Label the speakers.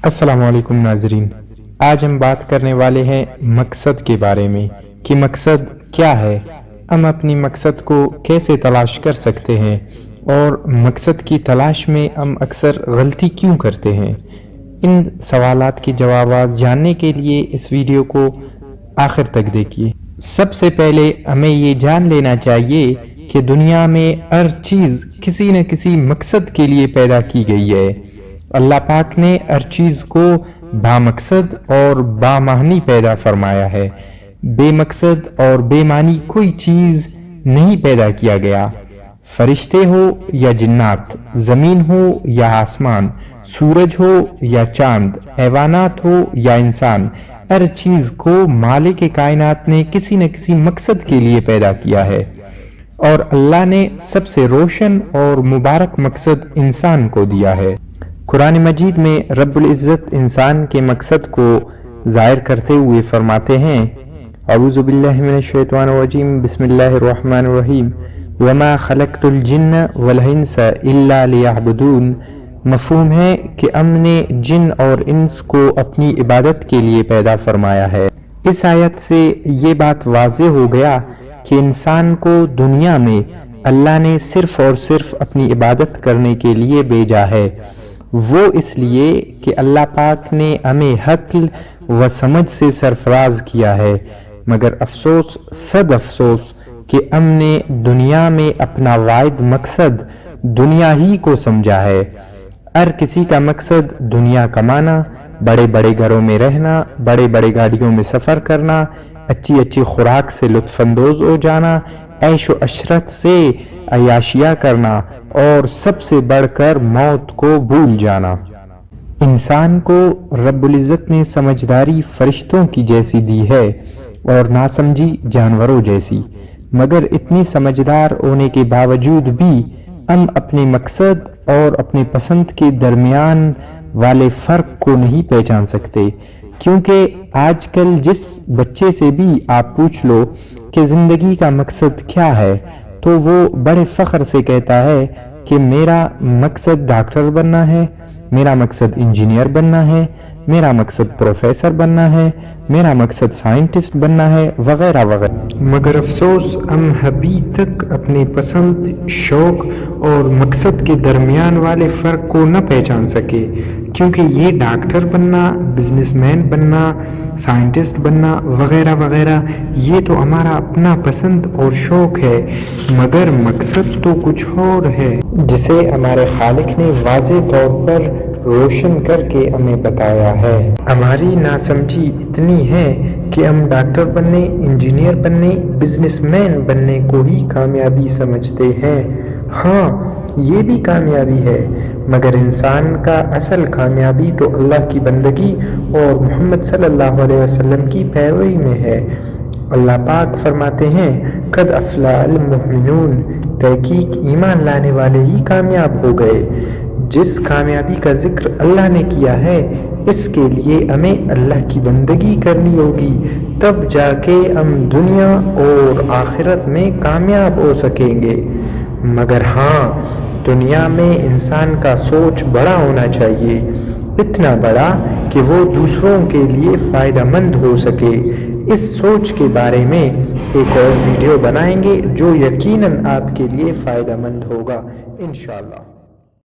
Speaker 1: السلام علیکم ناظرین، آج ہم بات کرنے والے ہیں مقصد کے بارے میں کہ مقصد کیا ہے، ہم اپنی مقصد کو کیسے تلاش کر سکتے ہیں اور مقصد کی تلاش میں ہم اکثر غلطی کیوں کرتے ہیں۔ ان سوالات کے جوابات جاننے کے لیے اس ویڈیو کو آخر تک دیکھیے۔ سب سے پہلے ہمیں یہ جان لینا چاہیے کہ دنیا میں ہر چیز کسی نہ کسی مقصد کے لیے پیدا کی گئی ہے۔ اللہ پاک نے ہر چیز کو بامقصد اور بامعنی پیدا فرمایا ہے۔ بے مقصد اور بے معنی کوئی چیز نہیں پیدا کیا گیا۔ فرشتے ہو یا جنات، زمین ہو یا آسمان، سورج ہو یا چاند، حیوانات ہو یا انسان، ہر چیز کو مالک کائنات نے کسی نہ کسی مقصد کے لیے پیدا کیا ہے، اور اللہ نے سب سے روشن اور مبارک مقصد انسان کو دیا ہے۔ قرآن مجید میں رب العزت انسان کے مقصد کو ظاہر کرتے ہوئے فرماتے ہیں، اعوذ باللہ من الشیطان الرجیم، بسم اللہ الرحمن الرحیم، وما خلقت الجن والانس الا لیعبدون۔ مفہوم ہے کہ ہم نے جن اور انس کو اپنی عبادت کے لیے پیدا فرمایا ہے۔ اس آیت سے یہ بات واضح ہو گیا کہ انسان کو دنیا میں اللہ نے صرف اور صرف اپنی عبادت کرنے کے لیے بھیجا ہے، وہ اس لیے کہ اللہ پاک نے ہمیں عقل و سمجھ سے سرفراز کیا ہے، مگر افسوس صد افسوس کہ ہم نے دنیا میں اپنا واحد مقصد دنیا ہی کو سمجھا ہے۔ ہر کسی کا مقصد دنیا کمانا، بڑے بڑے گھروں میں رہنا، بڑے بڑے گاڑیوں میں سفر کرنا، اچھی اچھی خوراک سے لطف اندوز ہو جانا، عیش و عشرت سے عیاشیاں کرنا، اور سب سے بڑھ کر موت کو بھول جانا۔ انسان کو رب العزت نے سمجھداری فرشتوں کی جیسی دی ہے اور ناسمجھی جانوروں جیسی، مگر اتنی سمجھدار ہونے کے باوجود بھی ہم اپنے مقصد اور اپنے پسند کے درمیان والے فرق کو نہیں پہچان سکتے، کیونکہ آج کل جس بچے سے بھی آپ پوچھ لو کہ زندگی کا مقصد کیا ہے، تو وہ بڑے فخر سے کہتا ہے کہ میرا مقصد ڈاکٹر بننا ہے، میرا مقصد انجینئر بننا ہے، میرا مقصد پروفیسر بننا ہے، میرا مقصد سائنٹسٹ بننا ہے، وغیرہ وغیرہ۔ مگر افسوس ہم ابھی تک اپنے پسند، شوق اور مقصد کے درمیان والے فرق کو نہ پہچان سکے، کیونکہ یہ ڈاکٹر بننا، بزنس مین بننا، سائنٹسٹ بننا وغیرہ وغیرہ یہ تو ہمارا اپنا پسند اور شوق ہے، مگر مقصد تو کچھ اور ہے جسے ہمارے خالق نے واضح طور پر روشن کر کے ہمیں بتایا ہے۔ ہماری ناسمجھی اتنی ہے کہ ہم ڈاکٹر بننے، انجینئر بننے، بزنس مین بننے کو ہی کامیابی سمجھتے ہیں۔ ہاں، یہ بھی کامیابی ہے، مگر انسان کا اصل کامیابی تو اللہ کی بندگی اور محمد صلی اللہ علیہ وسلم کی پیروی میں ہے۔ اللہ پاک فرماتے ہیں، قد افلح المؤمنون، تحقیق ایمان لانے والے ہی کامیاب ہو گئے۔ جس کامیابی کا ذکر اللہ نے کیا ہے، اس کے لیے ہمیں اللہ کی بندگی کرنی ہوگی، تب جا کے ہم دنیا اور آخرت میں کامیاب ہو سکیں گے۔ مگر ہاں، دنیا میں انسان کا سوچ بڑا ہونا چاہیے، اتنا بڑا کہ وہ دوسروں کے لیے فائدہ مند ہو سکے۔ اس سوچ کے بارے میں ایک اور ویڈیو بنائیں گے جو یقیناً آپ کے لیے فائدہ مند ہوگا انشاءاللہ۔